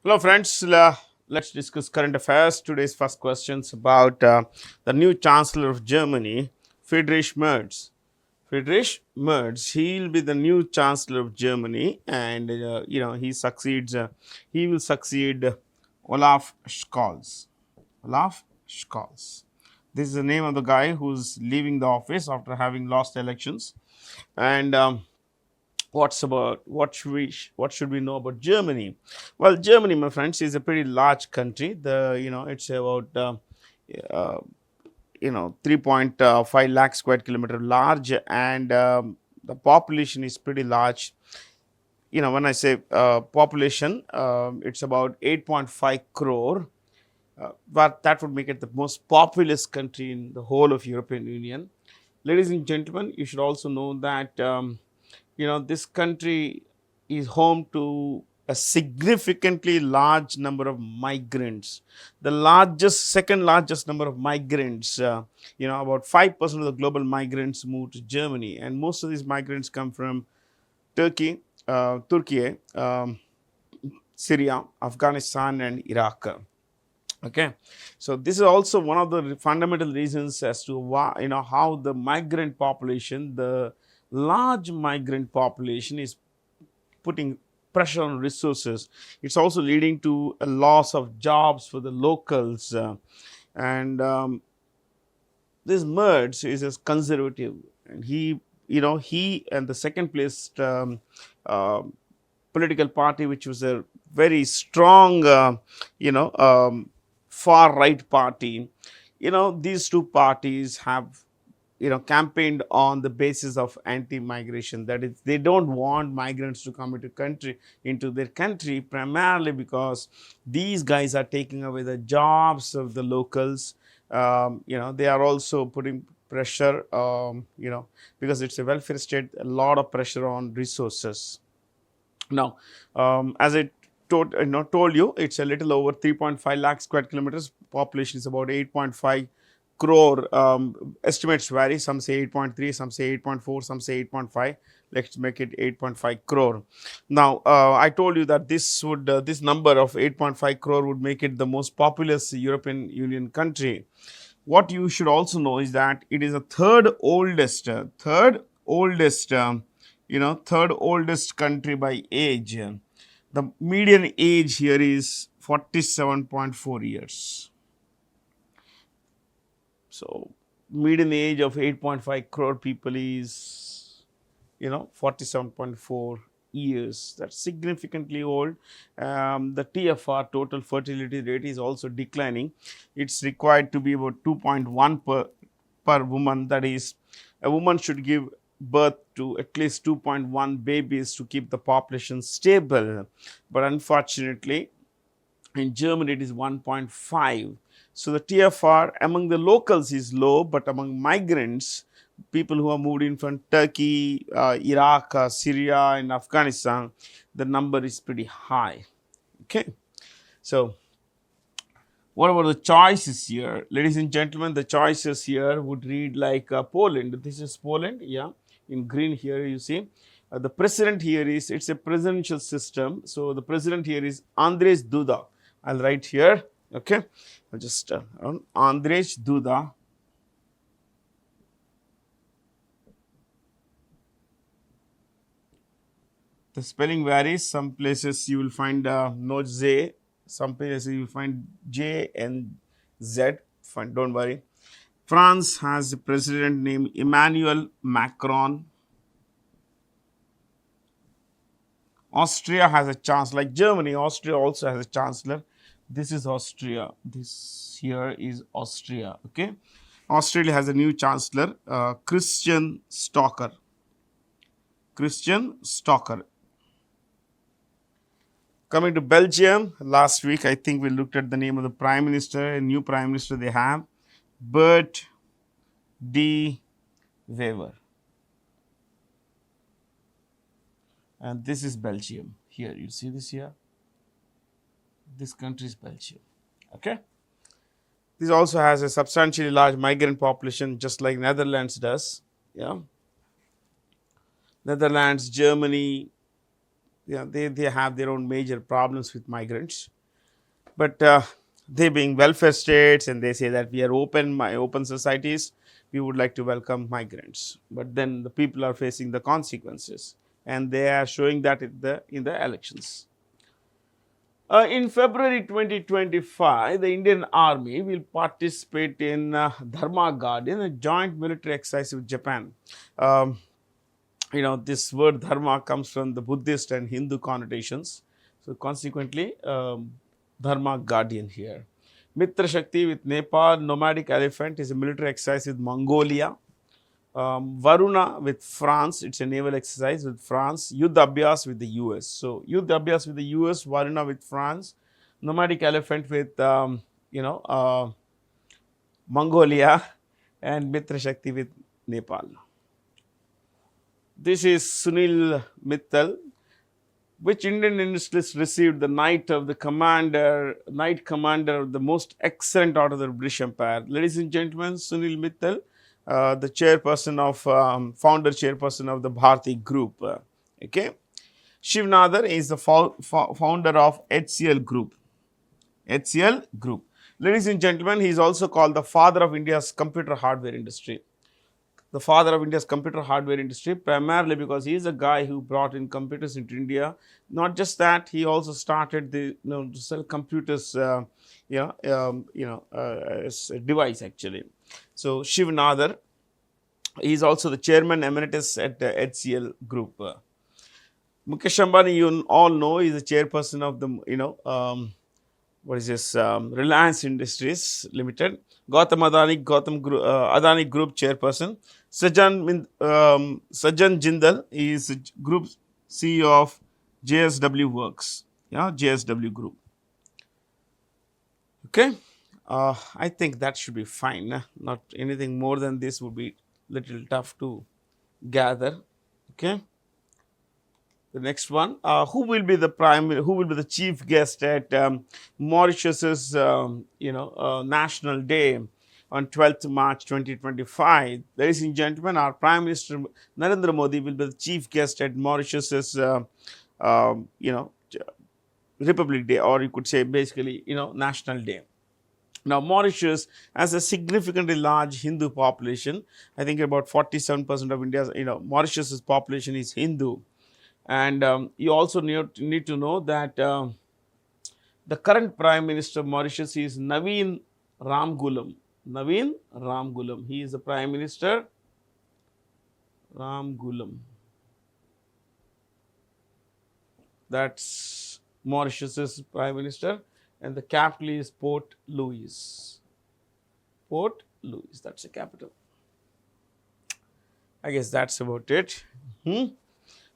Hello friends, let's discuss current affairs. Today's first question is about the new Chancellor of Germany, Friedrich Merz. Friedrich Merz, he'll be the new Chancellor of Germany, and he will succeed Olaf Scholz. Olaf Scholz. This is the name of the guy who's leaving the office after having lost elections. And what should we know about Germany? Well, Germany, my friends, is a pretty large country. It's about uh, 3.5 lakh square kilometer large, and the population is pretty large. When I say population, it's about 8.5 crore, but that would make it the most populous country in the whole of European Union. Ladies and gentlemen, you should also know that this country is home to a significantly large number of migrants, the second largest number of migrants. About 5% of the global migrants move to Germany, and most of these migrants come from Turkey, Syria, Afghanistan, and Iraq. Okay, so this is also one of the fundamental reasons as to why, how the migrant population, the large migrant population, is putting pressure on resources. It's also leading to a loss of jobs for the locals, and this Merz is as conservative, and he and the second placed political party, which was a very strong, far right party. These two parties have campaigned on the basis of anti-migration. That is, they don't want migrants to come into their country, primarily because these guys are taking away the jobs of the locals. They are also putting pressure, because it's a welfare state, a lot of pressure on resources. Now, as I told you, it's a little over 3.5 lakh square kilometers. Population is about 8.5 crore. Estimates vary. Some say 8.3, some say 8.4, some say 8.5. Let's make it 8.5 crore. Now, I told you that this number of 8.5 crore would make it the most populous European Union country. What you should also know is that it is a third oldest country by age. The median age here is 47.4 years. So, median age of 8.5 crore people is 47.4 years. That's significantly old. The TFR, total fertility rate, is also declining. It's required to be about 2.1 per woman. That is, a woman should give birth to at least 2.1 babies to keep the population stable. But unfortunately, in Germany it is 1.5. So the TFR among the locals is low, but among migrants, people who are moved in from Turkey, Iraq, Syria, and Afghanistan, the number is pretty high. Okay, so what about the choices here? Ladies and gentlemen, the choices here would read like Poland. This is Poland, yeah. In green here you see. The president here it's a presidential system. So the president here is Andrzej Duda. I'll write here, okay. I'll just Andrzej Duda. The spelling varies. Some places you will find no Z. Some places you will find J and Z. Fine, don't worry. France has a president named Emmanuel Macron. Austria has a chancellor. Like Germany, Austria also has a chancellor. This is Austria. This here is Austria. Okay. Australia has a new chancellor, Christian Stocker. Christian Stocker. Coming to Belgium, last week I think we looked at the name of the prime minister. A new prime minister they have, Bert de Wever. And this is Belgium. Here, you see this here? This country is Belgium. Okay. This also has a substantially large migrant population, just like Netherlands does. Yeah. Netherlands, Germany, yeah, they have their own major problems with migrants. but they being welfare states and they say that we are open societies, we would like to welcome migrants, but then the people are facing the consequences and they are showing that in the elections. In February 2025, the Indian Army will participate in Dharma Guardian, a joint military exercise with Japan. Um, this word dharma comes from the Buddhist and Hindu connotations. So, consequently, Dharma Guardian here. Mitra Shakti with Nepal, nomadic elephant is a military exercise with Mongolia. Varuna with France, it's a naval exercise with France. Yuddha Abhyas with the US. So, Yuddha Abhyas with the US, Varuna with France, nomadic elephant with Mongolia, and Mitra Shakti with Nepal. This is Sunil Mittal. Which Indian industrialist received the Knight Commander of the most excellent order of the British Empire? Ladies and gentlemen, Sunil Mittal, the chairperson of founder chairperson of the Bharti Group. Okay, Shiv Nadar is the founder of HCL Group. HCL Group. Ladies and gentlemen, he is also called the father of India's computer hardware industry. The father of India's computer hardware industry, primarily because he is a guy who brought in computers into India. Not just that, he also started to sell computers, as a device actually. So Shiv Nadar, he is also the chairman emeritus at HCL Group. Mukesh Ambani, you all know, is the chairperson of the Reliance Industries Limited. Gautam Adani Group chairperson. Sajan Jindal is group CEO of JSW Works, JSW Group. Okay, I think that should be fine. Not anything more than this would be little tough to gather. Okay. The next one, who will be the chief guest at Mauritius's National Day on 12th March 2025? Ladies and gentlemen, our Prime Minister Narendra Modi will be the chief guest at Mauritius's Republic Day, or you could say basically National Day. Now, Mauritius has a significantly large Hindu population. I think about 47% of India's Mauritius's population is Hindu. And you also need to know that the current Prime Minister of Mauritius is Naveen Ramgoolam. Naveen Ramgoolam. He is the Prime Minister. Ramgoolam. That's Mauritius's Prime Minister. And the capital is Port Louis. Port Louis. That's the capital. I guess that's about it.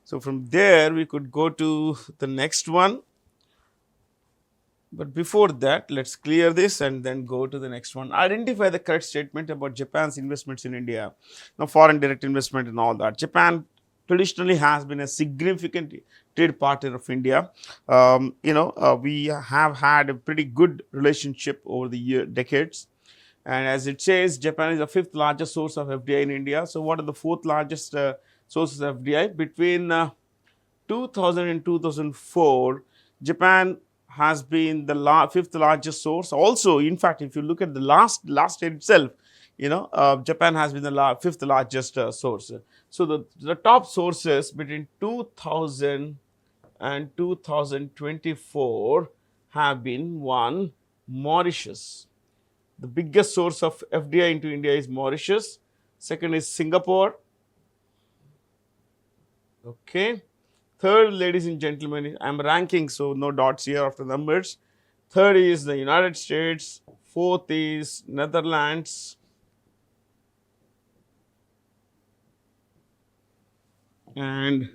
So, from there we could go to the next one, but before that let us clear this and then go to the next one. Identify the correct statement about Japan's investments in India. Now, foreign direct investment and all that. Japan traditionally has been a significant trade partner of India. We have had a pretty good relationship over the decades. And as it says, Japan is the 5th largest source of FDI in India. So, what are the 4th largest sources of FDI? Between 2000 and 2004, Japan has been the 5th largest source. Also, in fact, if you look at the last year itself, Japan has been the 5th largest source. So, the top sources between 2000 and 2024 have been: 1, Mauritius. The biggest source of FDI into India is Mauritius. Second is Singapore. Okay. Third, ladies and gentlemen, I am ranking, so no dots here after numbers. Third is the United States. Fourth is Netherlands. And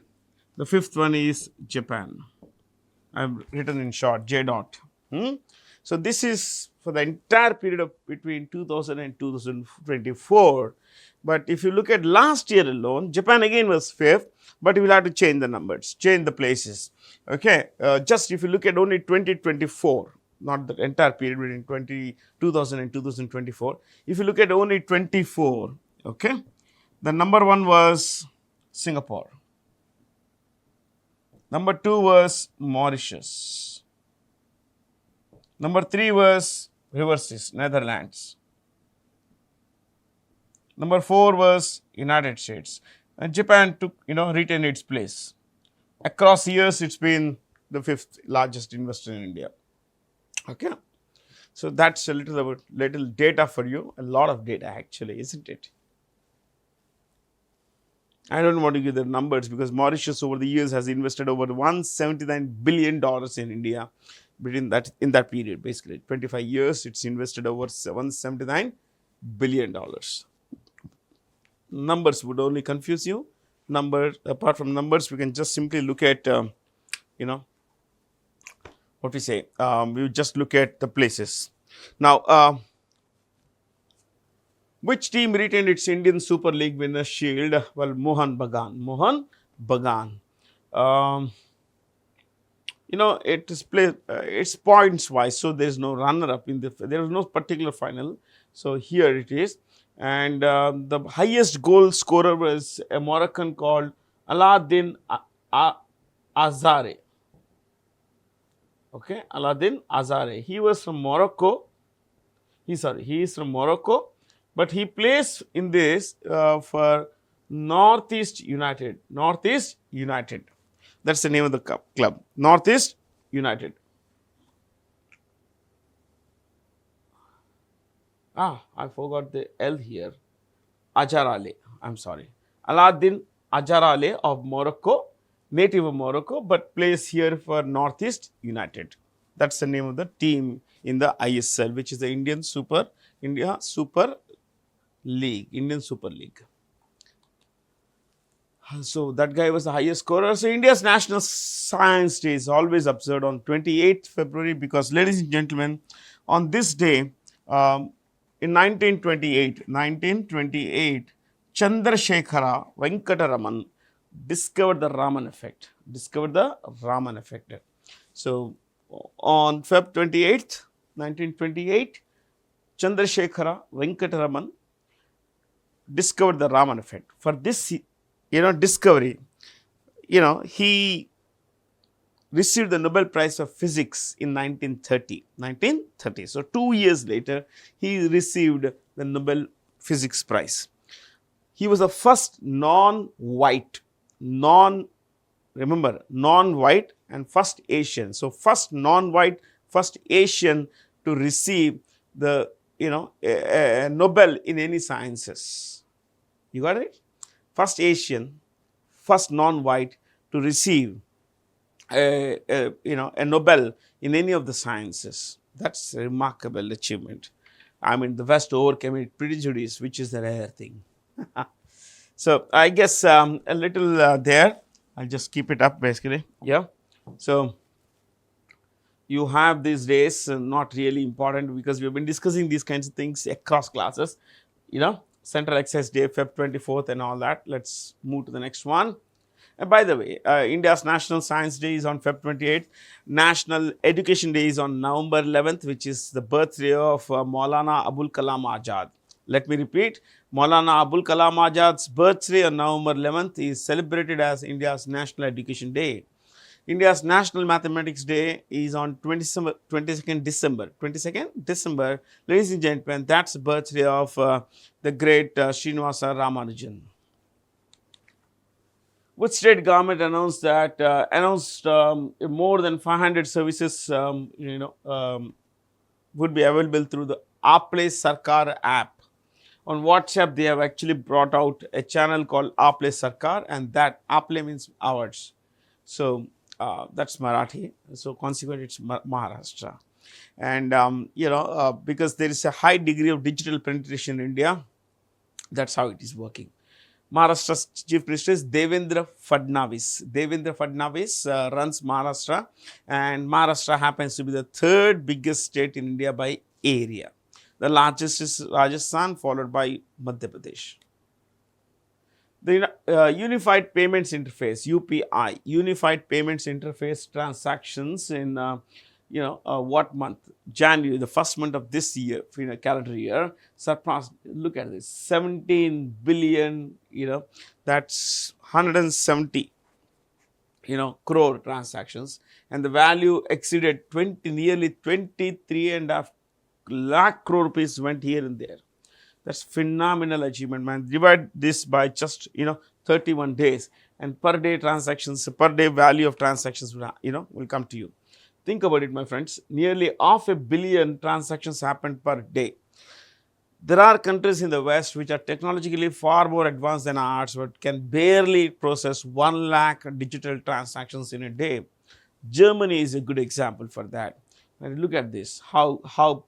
the 5th one is Japan. I have written in short, J dot. So, this is for the entire period of between 2000 and 2024. But if you look at last year alone, Japan again was 5th, but you will have to change the numbers, change the places. Okay, just if you look at only 2024, not the entire period between 2000 and 2024. If you look at only 24, okay, the number 1 was Singapore. Number 2 was Mauritius. Number 3 was reverses, Netherlands. Number 4 was United States, and Japan took, retained its place. Across years, it's been the 5th largest investor in India. Okay, so that's a little data for you. A lot of data, actually, isn't it? I don't want to give the numbers because Mauritius over the years has invested over $179 billion in India in that period. Basically, 25 years, it's invested over $179 billion. Numbers would only confuse you. Apart from numbers, we can just simply look at, what we say. We just look at the places. Now, which team retained its Indian Super League winner shield? Well, Mohan Bagan. It is played. It's points wise, so there is no runner up there is no particular final. So here it is, and the highest goal scorer was a Moroccan called Aladdin Azare. Okay, Aladdin Azare. He was from Morocco. He is from Morocco, but he plays in this for Northeast United. Northeast United. That's the name of the club. Northeast United. I forgot the L here. Ajarale. I'm sorry. Aladdin Ajarale of Morocco, native of Morocco, but plays here for Northeast United. That's the name of the team in the ISL, which is the Indian Super League. So that guy was the highest scorer. So India's National Science Day is always observed on 28th February because, ladies and gentlemen, on this day, in 1928, Chandrasekhara Venkataraman discovered the Raman effect. So on Feb 28th, 1928, Chandrasekhara Venkataraman discovered the Raman effect. For this, discovery, he received the Nobel Prize of Physics in 1930. So 2 years later, he received the Nobel Physics Prize. He was the first non-white and first Asian. So first non-white, first Asian to receive the, a Nobel in any sciences. You got it? First Asian, first non-white to receive a Nobel in any of the sciences. That's a remarkable achievement. I mean, the West overcame prejudice, which is the rare thing. So I guess a little there. I'll just keep it up basically. Yeah. So you have these days, not really important because we've been discussing these kinds of things across classes. Central Exercise Day, Feb 24th and all that. Let's move to the next one. And by the way, India's National Science Day is on Feb 28th. National Education Day is on November 11th, which is the birthday of Maulana Abul Kalam Azad. Let me repeat, Maulana Abul Kalam Azad's birthday on November 11th is celebrated as India's National Education Day. India's National Mathematics Day is on 22nd December. Ladies and gentlemen, that's the birthday of the great Srinivasa Ramanujan. Which state government announced more than 500 services would be available through the Aaple Sarkar app. On WhatsApp, they have actually brought out a channel called Aaple Sarkar, and that Aaple means ours. So that's Marathi. So consequently, it's Maharashtra. And because there is a high degree of digital penetration in India, that's how it is working. Maharashtra's Chief Minister is Devendra Fadnavis. Devendra Fadnavis runs Maharashtra, and Maharashtra happens to be the 3rd biggest state in India by area. The largest is Rajasthan, followed by Madhya Pradesh. The Unified Payments Interface, UPI, Unified Payments Interface transactions in what month? January, the first month of this year, calendar year, surpassed, look at this, 17 billion, that's 170, crore transactions, and the value exceeded nearly 23 and a half lakh crore rupees went here and there. That's phenomenal achievement, man. Divide this by just 31 days, and per day transactions, per day value of transactions will come to you. Think about it, my friends. Nearly 500,000,000 transactions happen per day. There are countries in the West which are technologically far more advanced than ours, but can barely process 1 lakh digital transactions in a day. Germany is a good example for that. And look at this, how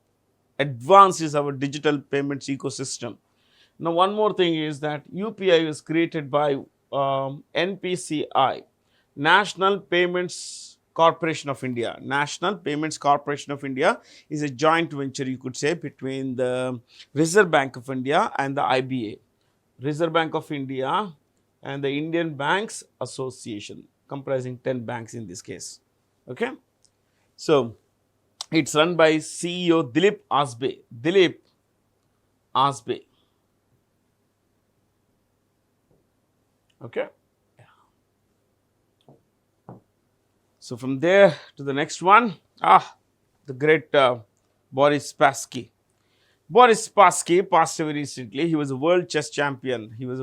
advanced is our digital payments ecosystem. Now, one more thing is that UPI was created by NPCI, National Payments Corporation of India. National Payments Corporation of India is a joint venture, you could say, between the Reserve Bank of India and the IBA. Reserve Bank of India and the Indian Banks Association, comprising 10 banks in this case. Okay. So, it's run by CEO Dilip Asbe. Dilip Asbe. Okay. So, from there to the next one, the great Boris Spassky. Boris Spassky passed away recently. He was a world chess champion. He won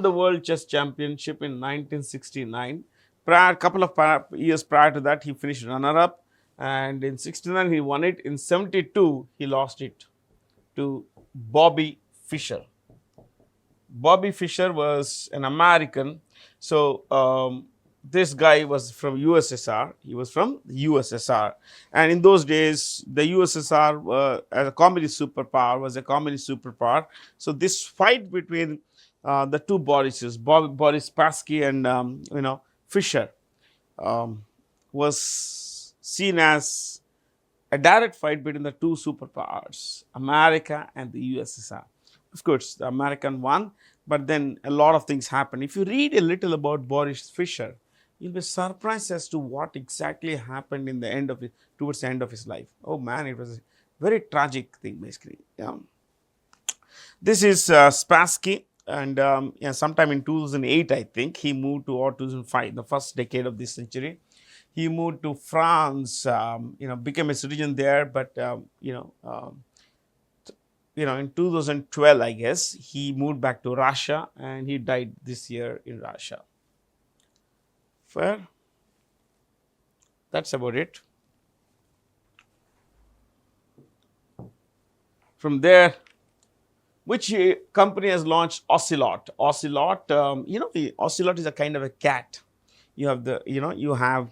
the world chess championship in 1969. Couple of years prior to that, he finished runner-up, and in 69 he won it. In 72, he lost it to Bobby Fischer. Bobby Fischer was an American. So, this guy was from USSR. He was from the USSR. And in those days, the USSR as a communist superpower was a communist superpower. So, this fight between the two Borises, Boris Spassky and, Fischer, was seen as a direct fight between the two superpowers, America and the USSR. Of course, the American won, but then a lot of things happened. If you read a little about Boris Fischer, you'll be surprised as to what exactly happened towards the end of his life. Oh man, it was a very tragic thing basically. Yeah. This is Spassky, and sometime in 2008, I think, he moved to, or 2005, the first decade of this century. He moved to France, became a citizen there, but in 2012, I guess, he moved back to Russia, and he died this year in Russia. Fair? That's about it. From there, which company has launched Ocelot? Ocelot, the Ocelot is a kind of a cat. You have you have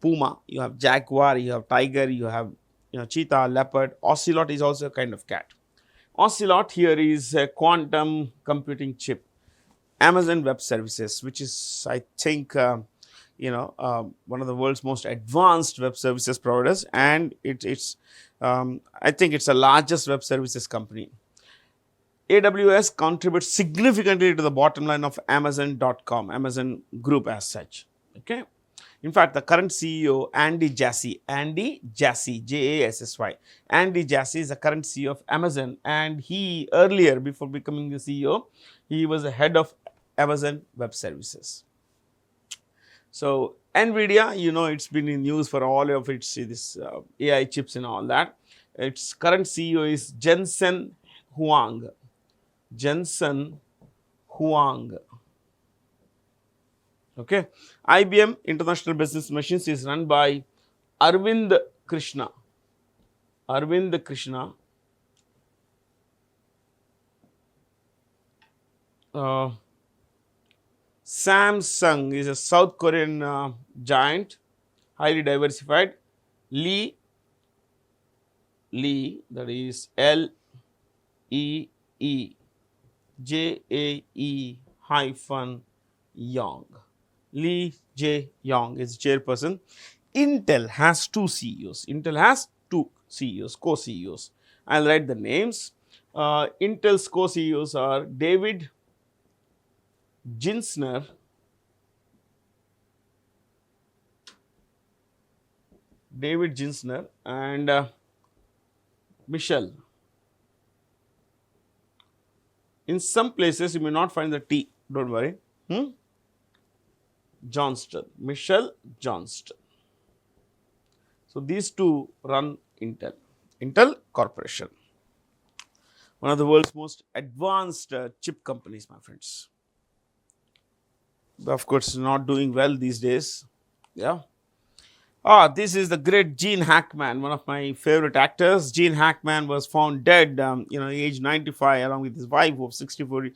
puma, you have jaguar, you have tiger, you have cheetah, leopard. Ocelot is also a kind of cat. Ocelot here is a quantum computing chip. Amazon Web Services, which is, I think, one of the world's most advanced web services providers, and I think it's the largest web services company. AWS contributes significantly to the bottom line of Amazon.com, Amazon Group as such. Okay. In fact, the current CEO, Andy Jassy, Jassy, Andy Jassy is the current CEO of Amazon, and he earlier, before becoming the CEO, he was the head of Amazon Web Services. So, NVIDIA, it's been in news for all of its AI chips and all that. Its current CEO is Jensen Huang. Okay. IBM International Business Machines is run by Arvind Krishna. Samsung is a South Korean giant, highly diversified. Lee, that is LEEJAE-Yong. Lee Jae Yong is chairperson. Intel has two CEOs. Co-CEOs. I'll write the names. Intel's co-CEOs are David Zinsner and Michelle. In some places, you may not find the T. Don't worry. Johnston, Michelle Johnston. So these two run Intel Corporation, one of the world's most advanced chip companies, my friends. Of course, not doing well these days. Yeah. This is the great Gene Hackman, one of my favorite actors. Gene Hackman was found dead, age 95, along with his wife of 64.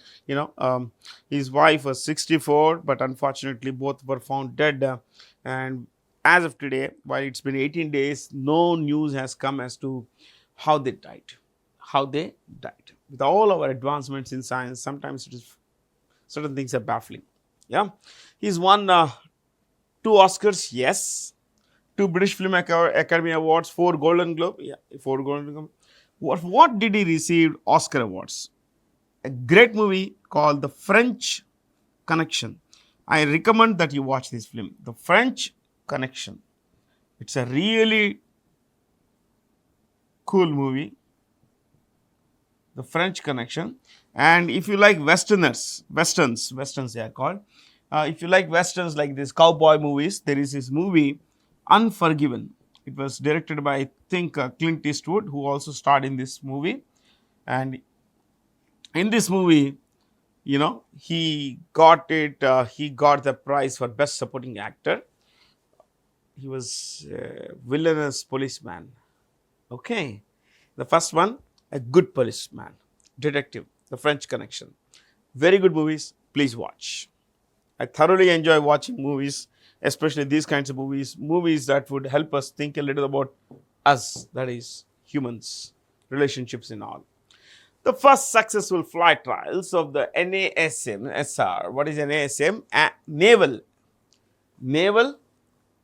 His wife was 64, but unfortunately, both were found dead. And as of today, while it's been 18 days, no news has come as to how they died. With all our advancements in science, sometimes certain things are baffling. Yeah, he's won 2 Oscars, yes. 2 British Film Academy Awards, 4 Golden Globe. Yeah, 4 Golden Globe. What did he receive Oscar awards? A great movie called The French Connection. I recommend that you watch this film, The French Connection. It's a really cool movie, The French Connection. And if you like westerns they are called. If you like westerns like these cowboy movies, there is this movie Unforgiven. It was directed by, I think, Clint Eastwood, who also starred in this movie. And in this movie, he got the prize for best supporting actor. He was a villainous policeman. Okay, the first one, a good policeman, detective, The French Connection. Very good movies. Please watch. I thoroughly enjoy watching movies, especially these kinds of movies that would help us think a little about us, that is, humans, relationships and all. The first successful flight trials of the NASM SR. What is NASM? Naval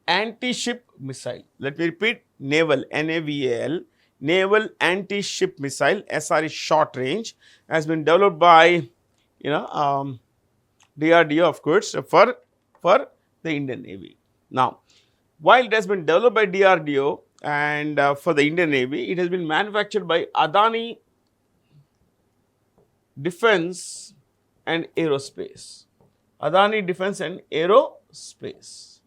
Anti-Ship Missile. Let me repeat, Naval, Naval, Naval Anti-Ship Missile, SR is short range, has been developed by, DRDO, of course, for the Indian Navy. Now, while it has been developed by DRDO and for the Indian Navy, it has been manufactured by Adani Defense and Aerospace. Adani Defense and Aerospace.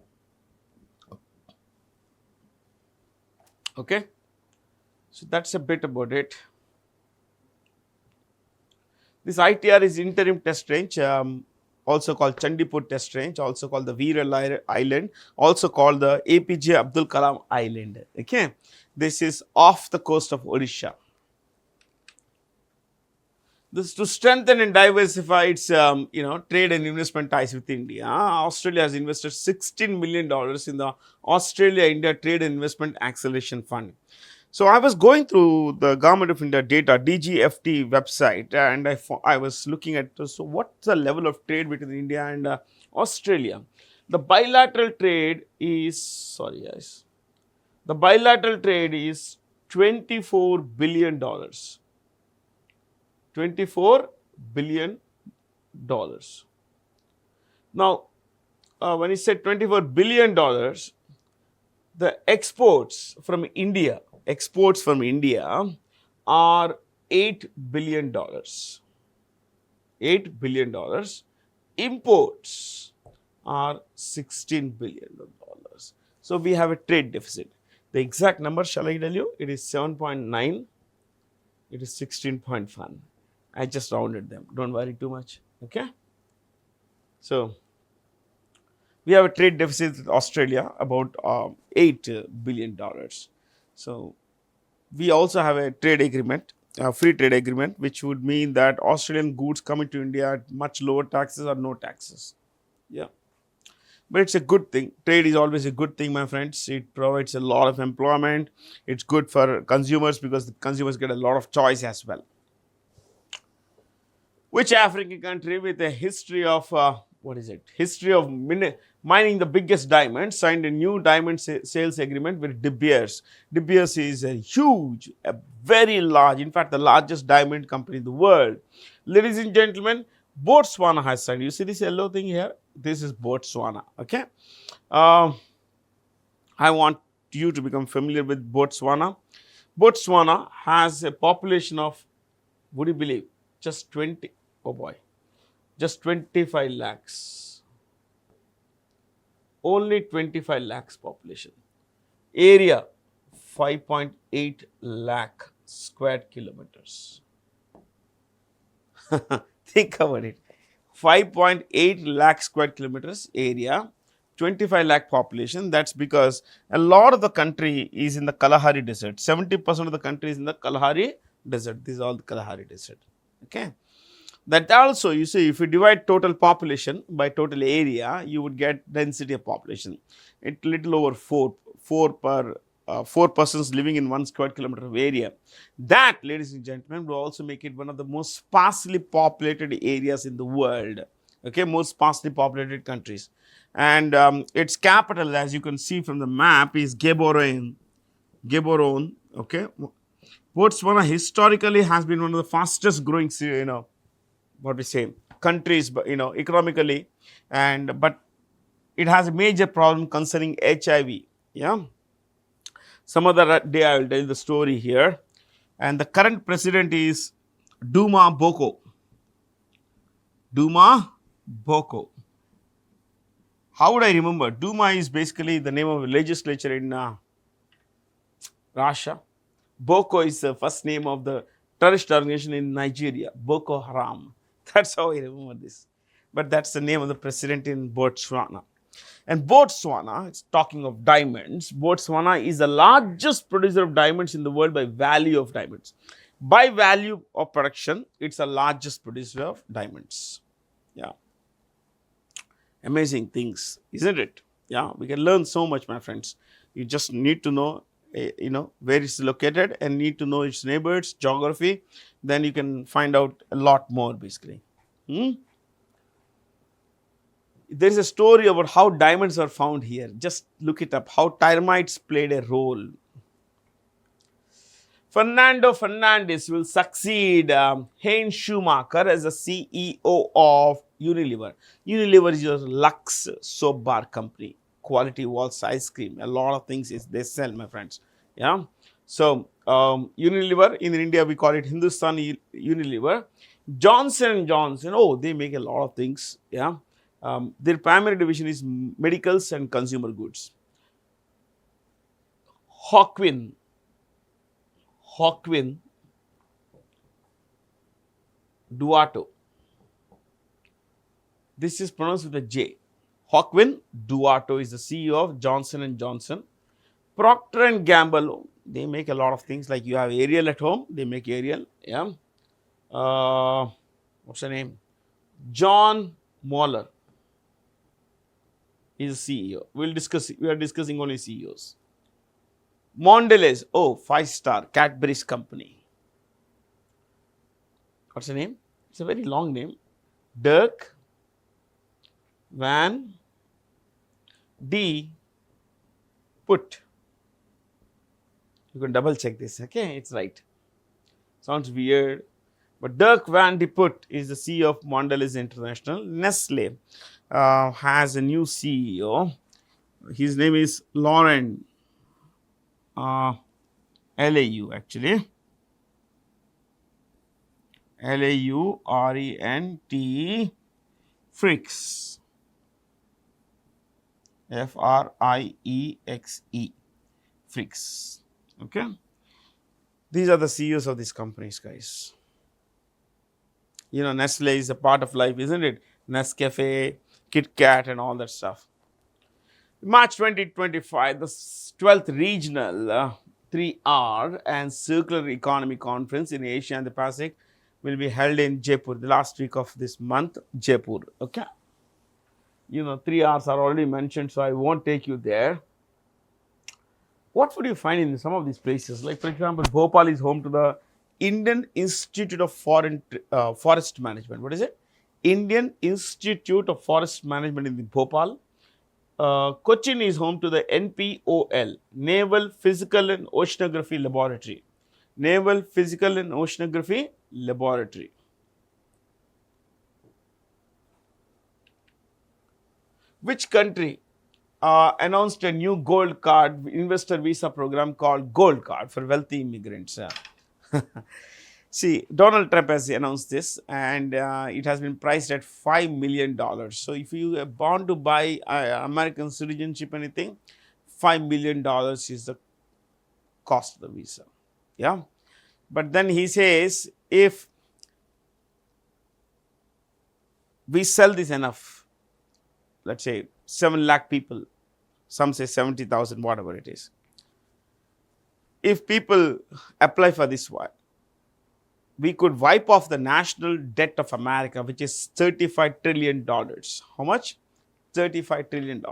Okay, so that's a bit about it. This ITR is interim test range, also called Chandipur test range, also called the Veer Island, also called the APJ Abdul Kalam Island. Okay, this is off the coast of Odisha. This to strengthen and diversify its trade and investment ties with India. Australia has invested $16 million in the Australia-India Trade and Investment Acceleration Fund. So I was going through the Government of India data, DGFT website, and I was looking at, so what's the level of trade between India and Australia? The bilateral trade is, the bilateral trade is $24 billion. $24 billion. Now, when he said $24 billion, the exports from India are $8 billion. $8 billion. Imports are $16 billion. So we have a trade deficit. The exact number, shall I tell you? It is 7.9. It is 16.1. I just rounded them. Don't worry too much. Okay. So we have a trade deficit with Australia about $8 billion. So we also have a trade agreement, a free trade agreement, which would mean that Australian goods coming to India at much lower taxes or no taxes. Yeah. But it's a good thing. Trade is always a good thing, my friends. It provides a lot of employment. It's good for consumers because the consumers get a lot of choice as well. Which African country with a history of, mining the biggest diamonds signed a new diamond sales agreement with De Beers? De Beers is a huge, very large, in fact, the largest diamond company in the world. Ladies and gentlemen, Botswana has signed. You see this yellow thing here? This is Botswana. Okay. I want you to become familiar with Botswana. Botswana has a population of, would you believe, just 25 lakhs. only 25 lakhs population. Area 5.8 lakh square kilometers. Think about it. 5.8 lakh square kilometers area, 25 lakh population. That's because a lot of the country is in the Kalahari Desert. 70% of the country is in the Kalahari Desert. This is all the Kalahari Desert. Okay. That also, you see, if you divide total population by total area, you would get density of population. It little over 4 persons living in 1 square kilometer of area. That, ladies and gentlemen, will also make it one of the most sparsely populated areas in the world. Okay, most sparsely populated countries. And its capital, as you can see from the map, is Gaborone. Okay. Botswana historically has been one of the fastest growing, what we say, countries, economically, but it has a major problem concerning HIV. Yeah. Some other day I will tell the story here. And the current president is Duma Boko. Duma Boko. How would I remember? Duma is basically the name of a legislature in Russia. Boko is the first name of the terrorist organization in Nigeria, Boko Haram. That's how I remember this. But that's the name of the president in Botswana. And Botswana, it's talking of diamonds, Botswana is the largest producer of diamonds in the world by value of diamonds. By value of production, it's the largest producer of diamonds. Yeah. Amazing things, isn't it? Yeah, we can learn so much, my friends. You just need to know, where it's located and need to know its neighbors, geography. Then you can find out a lot more, basically. There is a story about how diamonds are found here. Just look it up, how termites played a role. Fernando Fernandes will succeed Hein Schumacher as the CEO of Unilever. Unilever is your Lux soap bar company. Quality waltz ice cream. A lot of things they sell, my friends. Yeah. So, Unilever, in India we call it Hindustan Unilever. Johnson & Johnson, they make a lot of things. Yeah. Their primary division is medicals and consumer goods. Hawkwin Duato. This is pronounced with a J. Hawkwin Duato is the CEO of Johnson & Johnson. Procter & Gamble, they make a lot of things, like you have Ariel at home, they make Ariel. Yeah. What's her name? John Moeller is the CEO. We are discussing only CEOs. Mondelez, 5-star Cadbury's company. What's the name? It's a very long name. Dirk Van de Put. You can double check this, okay? It's right. Sounds weird. But Dirk Van de Put is the CEO of Mondelez International. Nestle has a new CEO. His name is Laurent Lau, actually. Laurent Frixe. Friexe. Frixe. Okay. These are the CEOs of these companies, guys. Nestle is a part of life, isn't it? Nescafe, Kit Kat, and all that stuff. March 2025, the 12th regional 3R and Circular Economy Conference in Asia and the Pacific will be held in Jaipur, the last week of this month, Jaipur. Okay. 3Rs are already mentioned, so I won't take you there. What would you find in some of these places? Like, for example, Bhopal is home to the Indian Institute of Forest Management. What is it? Indian Institute of Forest Management in Bhopal. Cochin is home to the NPOL, Naval Physical and Oceanography Laboratory. Naval Physical and Oceanography Laboratory. Which country announced a new gold card investor visa program called Gold Card for wealthy immigrants? See, Donald Trump has announced this, and it has been priced at $5 million. So, if you are born to buy American citizenship, anything, $5 million is the cost of the visa. Yeah, but then he says, if we sell this enough, let's say 7 lakh people, some say 70,000, whatever it is. If people apply for this one, we could wipe off the national debt of America, which is $35 trillion. How much? $35 trillion.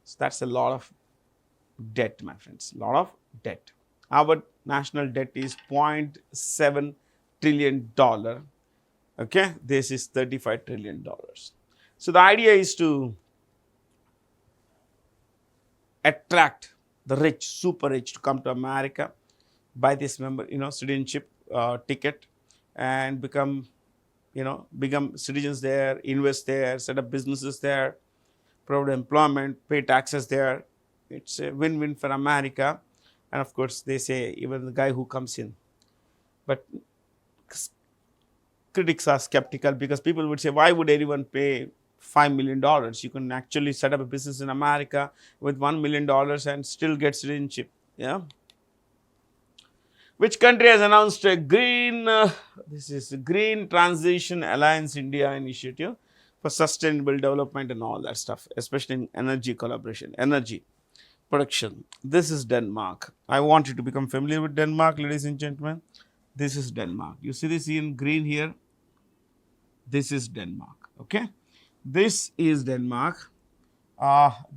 So that's a lot of debt, my friends, a lot of debt. Our national debt is $0.7 trillion. Okay, this is $35 trillion. So the idea is to attract the rich, super rich, to come to America, buy this citizenship ticket, and become citizens there, invest there, set up businesses there, provide employment, pay taxes there. It's a win-win for America. And of course, they say even the guy who comes in. But critics are skeptical, because people would say, why would anyone pay $5 million? You can actually set up a business in America with $1 million and still get citizenship. Yeah. Which country has announced a green, this is Green Transition Alliance India initiative for sustainable development and all that stuff, especially in energy collaboration, energy production. This is Denmark. I want you to become familiar with Denmark, ladies and gentlemen. This is Denmark. You see this in green here? This is Denmark. Okay. This is Denmark.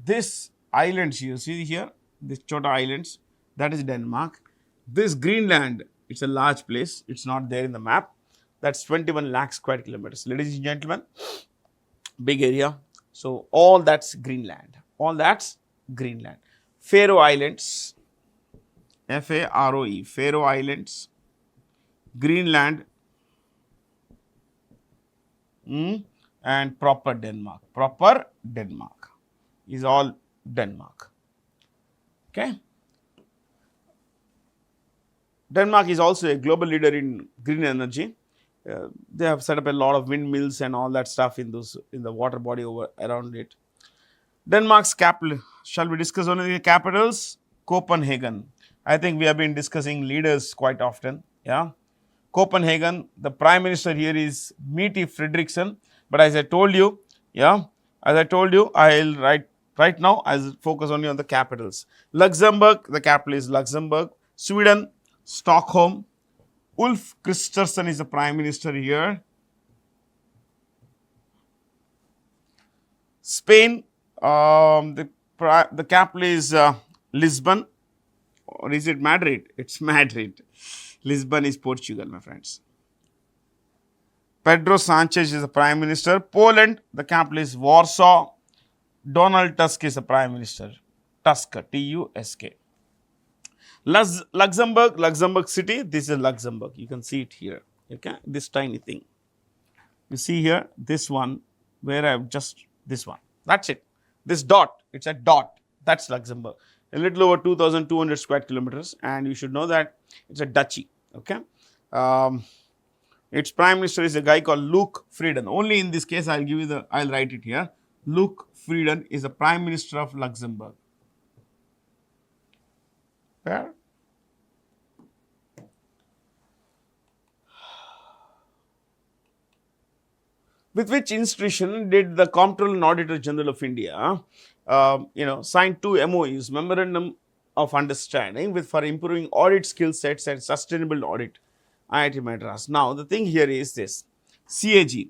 This islands you see here, this Chota Islands, that is Denmark. This Greenland, it's a large place. It's not there in the map. That's 21 lakh square kilometers. Ladies and gentlemen, big area. So all that's Greenland. All that's Greenland. Faroe Islands, Faroe, Faroe Islands, Greenland, and proper Denmark. Proper Denmark is all Denmark. Okay. Denmark is also a global leader in green energy. They have set up a lot of windmills and all that stuff in the water body around it. Denmark's capital, shall we discuss one of the capitals? Copenhagen. I think we have been discussing leaders quite often. Yeah. Copenhagen, the prime minister here is Mette Frederiksen. But as I told you, I'll right now I'll focus only on the capitals. Luxembourg, the capital is Luxembourg. Sweden, Stockholm. Ulf Kristersson is the prime minister here. Spain, the capital is Lisbon, or is it Madrid? It's Madrid. Lisbon is Portugal, my friends. Pedro Sanchez is the prime minister. Poland, the capital is Warsaw. Donald Tusk is the prime minister. Tusk, T-U-S-K. Luxembourg city, this is Luxembourg. You can see it here. Okay, this tiny thing. You see here, this one, where I have just, this one. That's it. This dot, it's a dot. That's Luxembourg. A little over 2,200 square kilometers. And you should know that it's a duchy. Okay. Its prime minister is a guy called Luc Frieden. Only in this case, I'll write it here. Luc Frieden is the prime minister of Luxembourg. Fair? With which institution did the Comptroller and Auditor General of India, sign 2 MOUs, Memorandum of Understanding, for improving audit skill sets and sustainable audit, IIT Madras. Now, the thing here is this, CAG.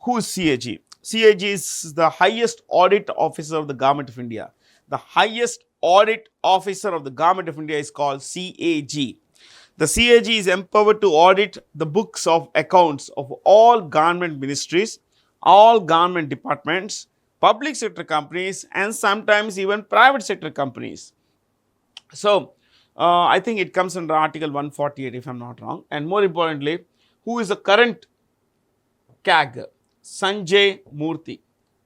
Who is CAG? CAG is the highest audit officer of the Government of India. The highest audit officer of the Government of India is called CAG. The CAG is empowered to audit the books of accounts of all government ministries, all government departments, public sector companies, and sometimes even private sector companies. So, I think it comes under Article 148 if I am not wrong. And more importantly, who is the current CAG? Sanjay Murthy.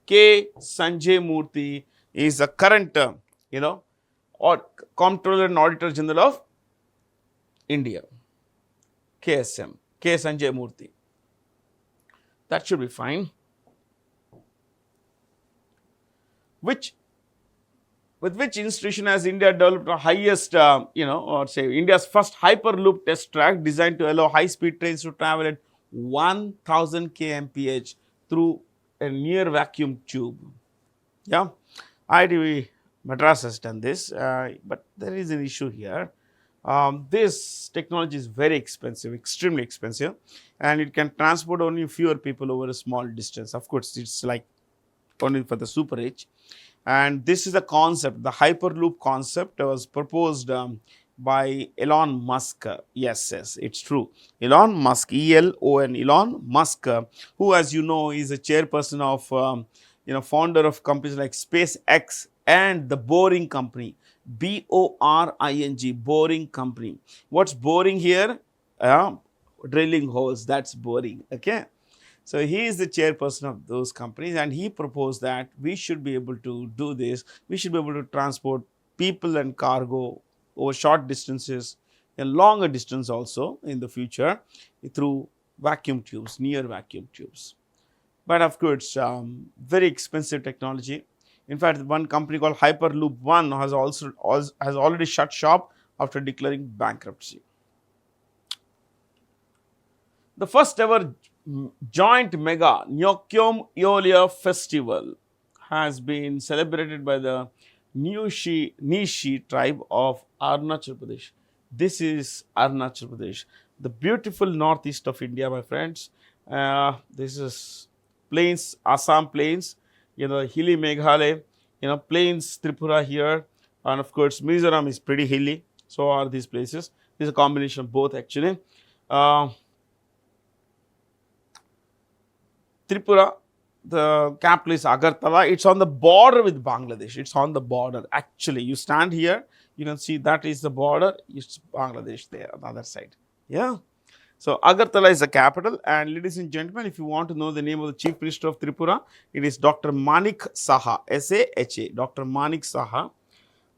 K. Sanjay Murthy is the current, Comptroller and Auditor General of India. KSM, K. Sanjay Murthy. That should be fine. With which institution has India developed the highest, or say India's first hyperloop test track designed to allow high-speed trains to travel at 1000 kmph through a near vacuum tube? Yeah, IIT Madras has done this, but there is an issue here. This technology is very expensive, extremely expensive, and it can transport only fewer people over a small distance. Of course, it's like only for the super rich. And this is the concept, the hyperloop concept was proposed by Elon Musk. Yes, it's true. Elon Musk, ELON, Elon Musk, who, as you know, is a chairperson of, founder of companies like SpaceX and the Boring Company, BORING, Boring Company. What's boring here? Drilling holes, that's boring, okay? So, he is the chairperson of those companies, and he proposed that we should be able to do this. We should be able to transport people and cargo over short distances and longer distance also in the future through vacuum tubes, near vacuum tubes. But of course, very expensive technology. In fact, one company called Hyperloop One has already shut shop after declaring bankruptcy. The first ever joint mega Nyokyom Eolia festival has been celebrated by the Nishi tribe of Arunachal Pradesh. This is Arunachal Pradesh, the beautiful northeast of India, my friends. This is plains, Assam plains, hilly Meghalaya, plains Tripura here, and of course Mizoram is pretty hilly. So are these places. This is a combination of both actually. Tripura, the capital is Agartala. It's on the border with Bangladesh. It's on the border. Actually, you stand here, you can see that is the border. It's Bangladesh there on the other side. Yeah. So, Agartala is the capital. And ladies and gentlemen, if you want to know the name of the Chief Minister of Tripura, it is Dr. Manik Saha, S-A-H-A, Dr. Manik Saha.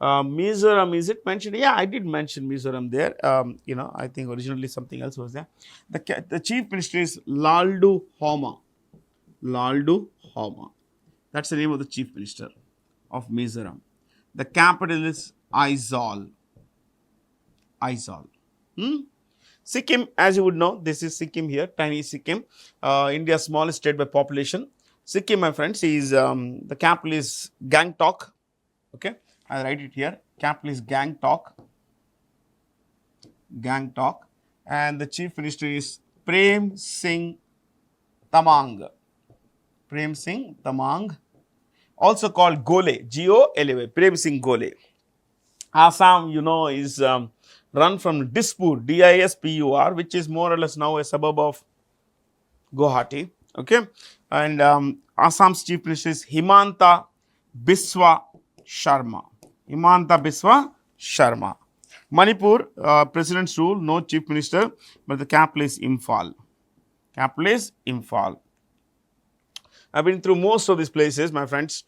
Mizoram, is it mentioned? Yeah, I did mention Mizoram there. I think originally something else was there. The Chief Minister is Laldu Homa. Laldu Homa. That's the name of the Chief Minister of Mizoram. The capital is Aizawl. Aizawl. Sikkim, as you would know, this is Sikkim here, tiny Sikkim, India's smallest state by population. Sikkim, my friends, is the capital is Gangtok. Okay, I'll write it here. Capital is Gangtok. Gangtok. And the Chief Minister is Prem Singh Tamang. Prem Singh Tamang, also called Gole, G-O-L-A-Y, Prem Singh Gole. Assam, is run from Dispur, D-I-S-P-U-R, which is more or less now a suburb of Guwahati. Okay, and Assam's Chief Minister is Himanta Biswa Sharma. Himanta Biswa Sharma. Manipur, President's rule, no Chief Minister, but the capital is Imphal. Capital is Imphal. I've been through most of these places, my friends.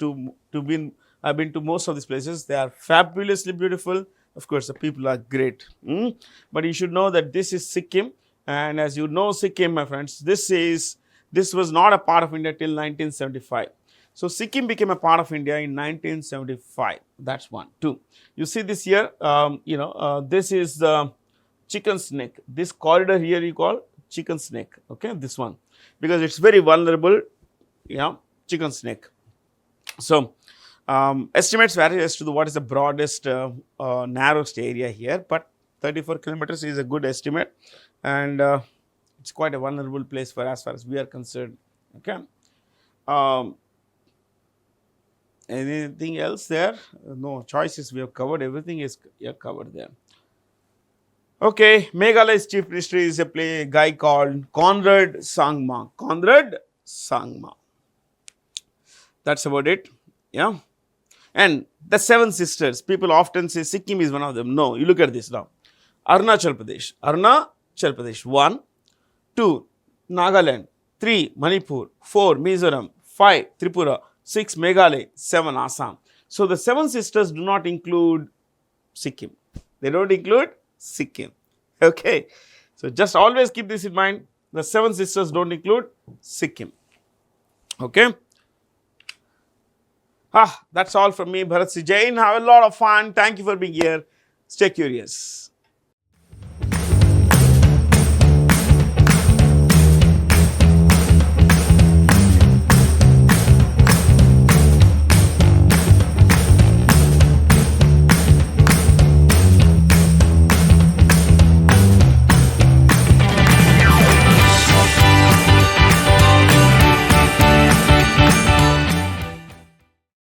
I've been to most of these places. They are fabulously beautiful. Of course, the people are great. But you should know that this is Sikkim, and as you know, Sikkim, my friends, this was not a part of India till 1975. So Sikkim became a part of India in 1975. That's one. Two. You see this here. This is the chicken snake. This corridor here you call chicken snake. Okay, this one, because it's very vulnerable. Chicken snake. So, estimates vary as to what is the broadest, narrowest area here, but 34 kilometers is a good estimate, and it's quite a vulnerable place for as far as we are concerned. Okay. Anything else there? No choices. We have covered everything. Is covered there. Okay. Meghalaya's Chief Minister is a guy called Conrad Sangma. Conrad Sangma. That's about it. Yeah. And the seven sisters, people often say Sikkim is one of them. No, you look at this now. Arunachal Pradesh. Arunachal Pradesh. 1, 2, Nagaland. 3, Manipur. 4, Mizoram. 5, Tripura. 6, Meghalaya. 7, Assam. So the seven sisters do not include Sikkim. They don't include Sikkim. Okay. So, just always keep this in mind. The 7 sisters do not include Sikkim. Okay. That's all from me, Bharat C. Jain. Have a lot of fun. Thank you for being here. Stay curious.